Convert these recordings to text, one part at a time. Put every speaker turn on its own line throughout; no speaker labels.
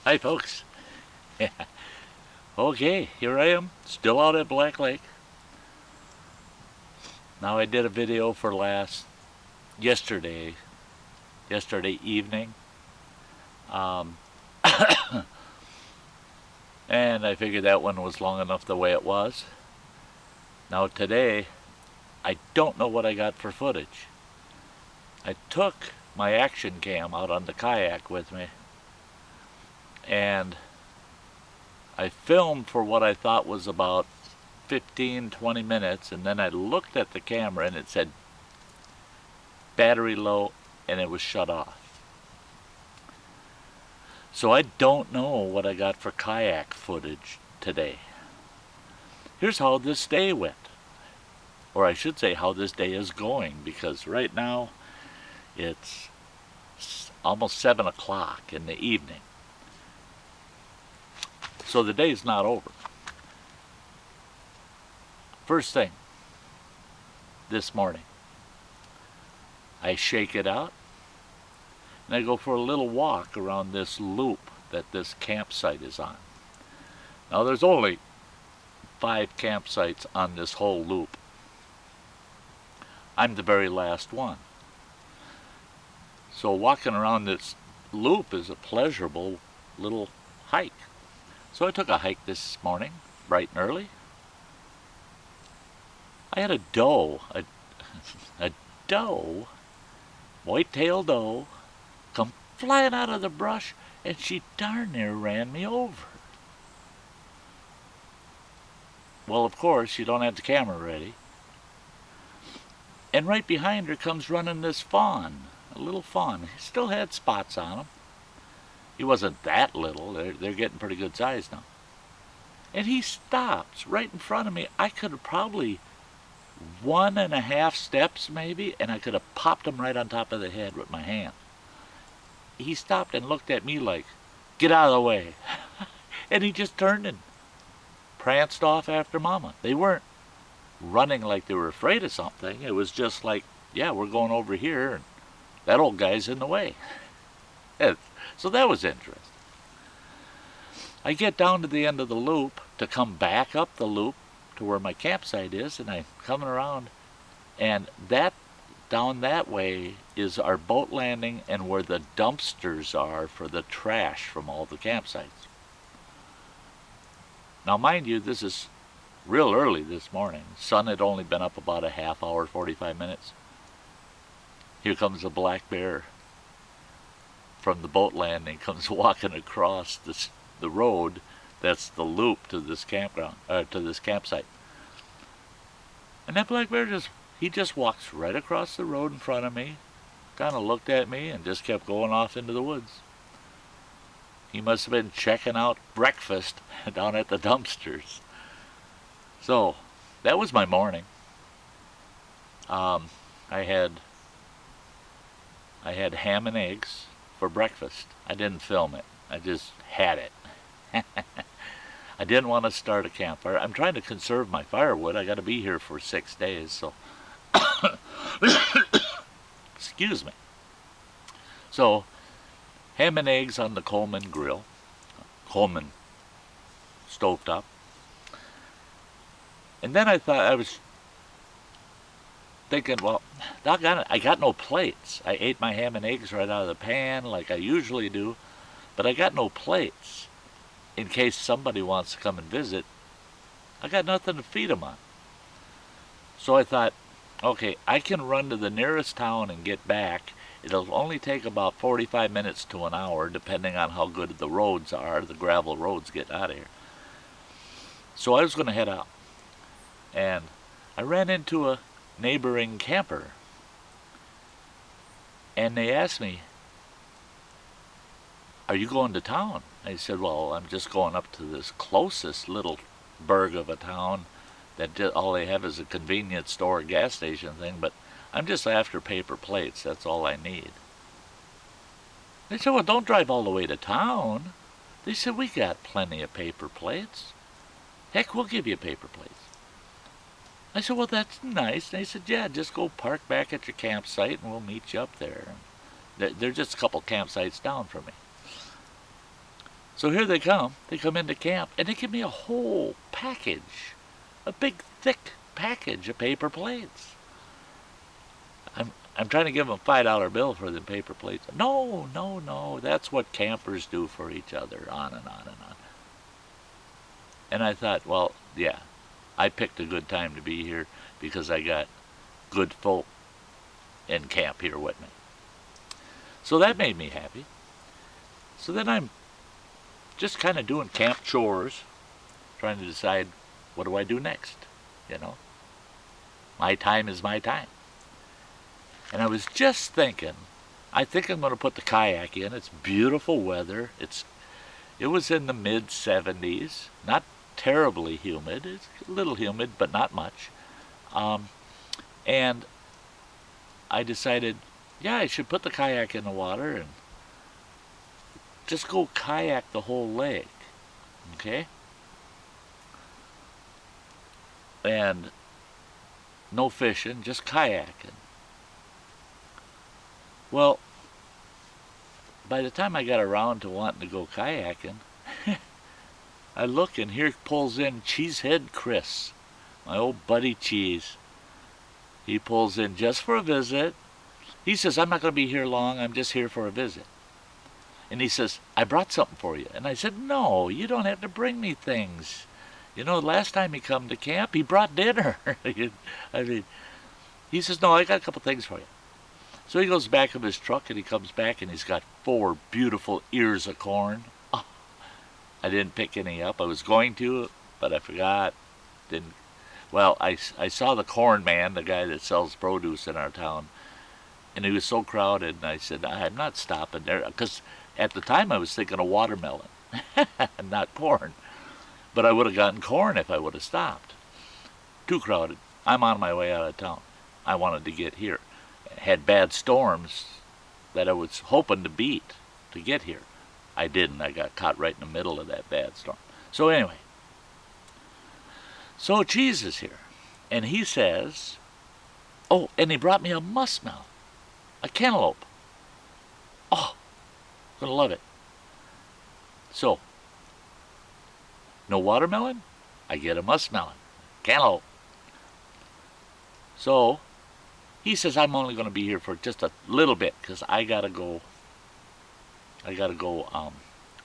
Hi, folks. Okay, here I am, still out at Black Lake. Now I did a video for yesterday, yesterday evening, um, and I figured that one was long enough the way it was. Now today, I don't know what I got for footage. I took my action cam out on the kayak with me, and I filmed for what I thought was about 15-20 minutes, and then I looked at the camera and it said battery low, and it was shut off. So I don't know what I got for kayak footage today. Here's how this day went. Or I should say how this day is going, because right now it's almost 7 o'clock in the evening. So the day's not over. First thing, this morning, I shake it out, and I go for a little walk around this loop that this campsite is on. Now there's only 5 campsites on this whole loop. I'm the very last one. So walking around this loop is a pleasurable little hike. So I took a hike this morning, bright and early. I had a doe, a doe, white-tailed doe, come flying out of the brush, and she darn near ran me over. Well, of course, you don't have the camera ready. And right behind her comes running this fawn, a little fawn. He still had spots on him. He wasn't that little. They're getting pretty good size now. And he stops right in front of me. I could have probably 1.5 steps maybe, and I could have popped him right on top of the head with my hand. He stopped and looked at me like, "Get out of the way." And he just turned and pranced off after Mama. They weren't running like they were afraid of something. It was just like, yeah, we're going over here, and that old guy's in the way. So that was interesting. I get down to the end of the loop to come back up the loop to where my campsite is, and I'm coming around, and that down that way is our boat landing and where the dumpsters are for the trash from all the campsites. Now, mind you, this is real early this morning. The sun had only been up about a half hour, 45 minutes. Here comes a black bear from the boat landing, comes walking across the road that's the loop to this campground, to this campsite. And that black bear just walks right across the road in front of me, kind of looked at me, and just kept going off into the woods. He must have been checking out breakfast down at the dumpsters. So that was my morning. I had ham and eggs for breakfast. I didn't film it. I just had it. I didn't want to start a campfire. I'm trying to conserve my firewood. I got to be here for 6 days, so excuse me. So ham and eggs on the Coleman grill, Coleman stovetop. And then I was thinking, well, doggone it, I got no plates. I ate my ham and eggs right out of the pan like I usually do, but I got no plates. In case somebody wants to come and visit, I got nothing to feed them on. So I thought, okay, I can run to the nearest town and get back. It'll only take about 45 minutes to an hour, depending on how good the roads are, the gravel roads get out of here. So I was going to head out. And I ran into a neighboring camper. And they asked me, "Are you going to town?" I said, "Well, I'm just going up to this closest little burg of a town that all they have is a convenience store, gas station thing, but I'm just after paper plates. That's all I need." They said, "Well, don't drive all the way to town." They said, "We got plenty of paper plates. Heck, we'll give you paper plates." I said, "Well, that's nice." And they said, "Yeah, just go park back at your campsite and we'll meet you up there." They're just a couple campsites down from me. So here they come into camp, and they give me a whole package, a big thick package of paper plates. I'm trying to give them a $5 bill for the paper plates. No, no, no, that's what campers do for each other, on and on and on. And I thought, well, yeah, I picked a good time to be here because I got good folk in camp here with me. So that made me happy. So then I'm just kind of doing camp chores, trying to decide what do I do next, you know. My time is my time. And I was just thinking, I think I'm going to put the kayak in. It's beautiful weather. It was in the mid-70s, not terribly humid. It's a little humid, but not much. And I decided, yeah, I should put the kayak in the water and just go kayak the whole lake, okay? And no fishing, just kayaking. Well, by the time I got around to wanting to go kayaking, I look and here pulls in Cheesehead Chris, my old buddy Cheese. He pulls in just for a visit. He says, I'm not going to be here long, I'm just here for a visit. And he says, I brought something for you. And I said, no, you don't have to bring me things. You know, last time he come to camp, he brought dinner. I mean, he says, no, I got a couple things for you. So he goes back of his truck and he comes back and he's got 4 beautiful ears of corn. Oh, I didn't pick any up. I was going to, but I forgot. Didn't. Well, I saw the corn man, the guy that sells produce in our town, and he was so crowded. And I said, I'm not stopping there, because at the time I was thinking of watermelon, not corn. But I would have gotten corn if I would have stopped. Too crowded. I'm on my way out of town. I wanted to get here. Had bad storms that I was hoping to beat to get here. I didn't. I got caught right in the middle of that bad storm. So anyway, so Cheese is here, and he says, oh, and he brought me a muskmelon, a cantaloupe. Oh, gonna love it. So, no watermelon? I get a muskmelon, cantaloupe. So, he says I'm only going to be here for just a little bit because I gotta go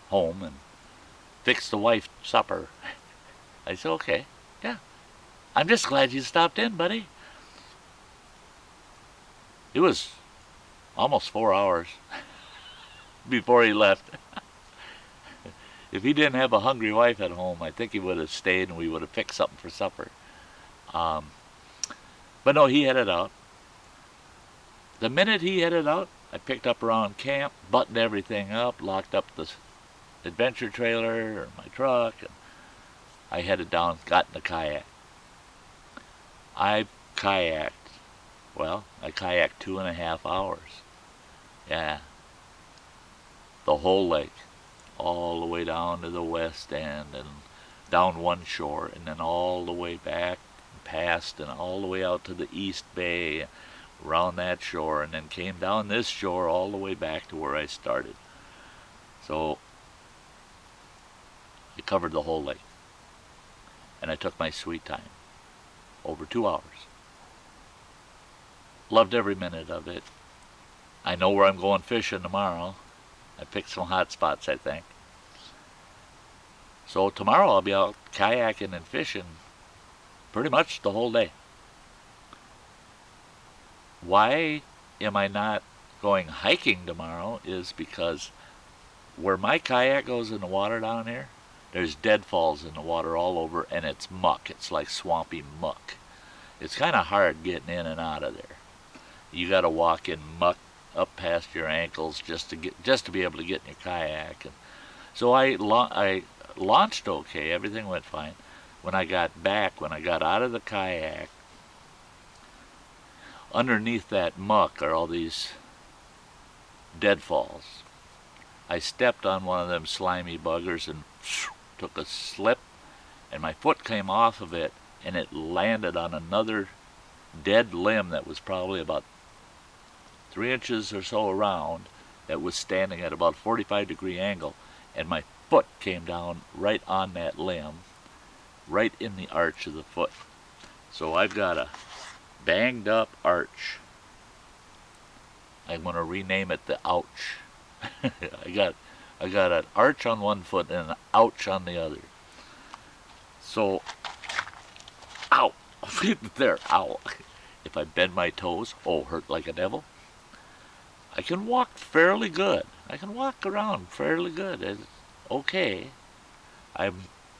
home and fix the wife's supper. I said, okay, yeah. I'm just glad you stopped in, buddy. It was almost 4 hours before he left. If he didn't have a hungry wife at home, I think he would have stayed and we would have fixed something for supper. But no, he headed out. The minute he headed out, I picked up around camp, buttoned everything up, locked up the adventure trailer or my truck, and I headed down, got in the kayak. I kayaked 2.5 hours. Yeah. The whole lake, all the way down to the west end and down one shore, and then all the way back and past and all the way out to the East Bay, around that shore, and then came down this shore all the way back to where I started. So I covered the whole lake, and I took my sweet time, over 2 hours. Loved every minute of it. I know where I'm going fishing tomorrow. I picked some hot spots, I think. So tomorrow I'll be out kayaking and fishing pretty much the whole day. Why am I not going hiking tomorrow is because where my kayak goes in the water down here, there's deadfalls in the water all over, and it's muck. It's like swampy muck. It's kind of hard getting in and out of there. You got to walk in muck up past your ankles just to be able to get in your kayak. And so I launched okay. Everything went fine. When I got out of the kayak, underneath that muck are all these deadfalls. I stepped on one of them slimy buggers and took a slip, and my foot came off of it, and it landed on another dead limb that was probably about 3 inches or so around, that was standing at about a 45-degree angle, and my foot came down right on that limb, right in the arch of the foot. So I've got a banged up arch. I'm going to rename it the ouch. I got an arch on one foot and an ouch on the other. So, ow, there, ow. If I bend my toes, oh, hurt like a devil. I can walk fairly good. I can walk around fairly good. It's okay.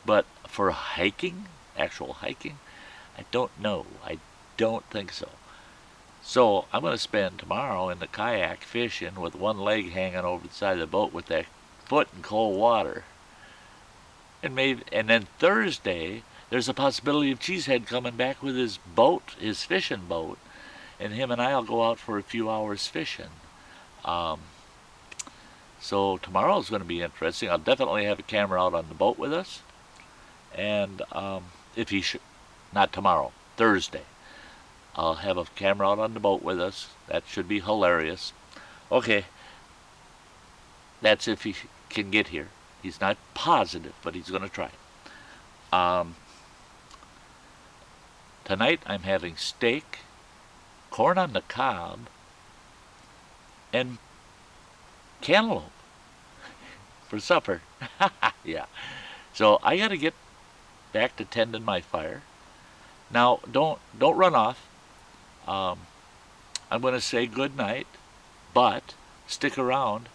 But for hiking, actual hiking, I don't know. I don't think so. So I'm going to spend tomorrow in the kayak fishing with one leg hanging over the side of the boat with that foot in cold water. And then Thursday, there's a possibility of Cheesehead coming back with his boat, his fishing boat, and him and I'll go out for a few hours fishing. So tomorrow's going to be interesting. I'll definitely have a camera out on the boat with us. And if he should, not tomorrow, Thursday, I'll have a camera out on the boat with us. That should be hilarious. Okay, that's if he can get here. He's not positive, but he's going to try. Tonight I'm having steak, corn on the cob, and cantaloupe for supper. Yeah. So I got to get back to tending my fire. Now, don't run off. I'm going to say good night, but stick around.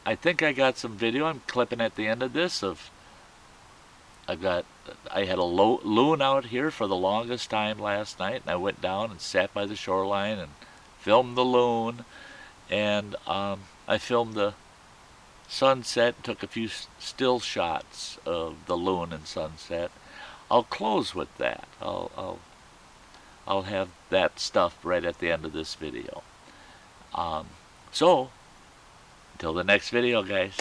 I think I got some video I'm clipping at the end of this of I had a loon out here for the longest time last night, and I went down and sat by the shoreline and filmed the loon, and I filmed the sunset, took a few still shots of the loon and sunset. I'll close with that. I'll have that stuff right at the end of this video. So, until the next video, guys,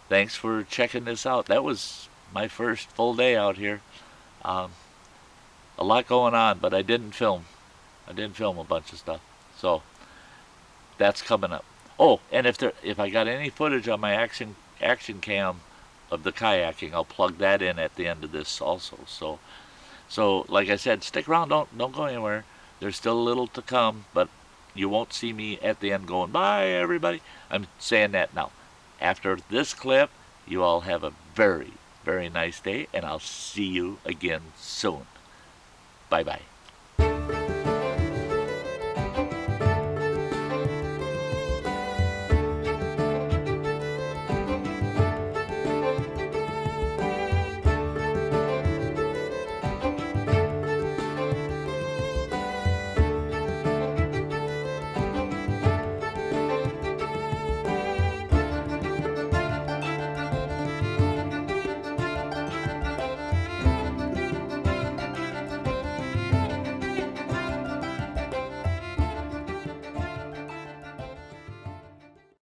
thanks for checking this out. That was my first full day out here. A lot going on, but I didn't film. I didn't film a bunch of stuff. So, that's coming up. Oh, and if I got any footage on my action cam of the kayaking, I'll plug that in at the end of this also. So like I said, stick around. Don't go anywhere. There's still a little to come, but you won't see me at the end going, bye, everybody. I'm saying that now. After this clip, you all have a very, very nice day, and I'll see you again soon. Bye-bye.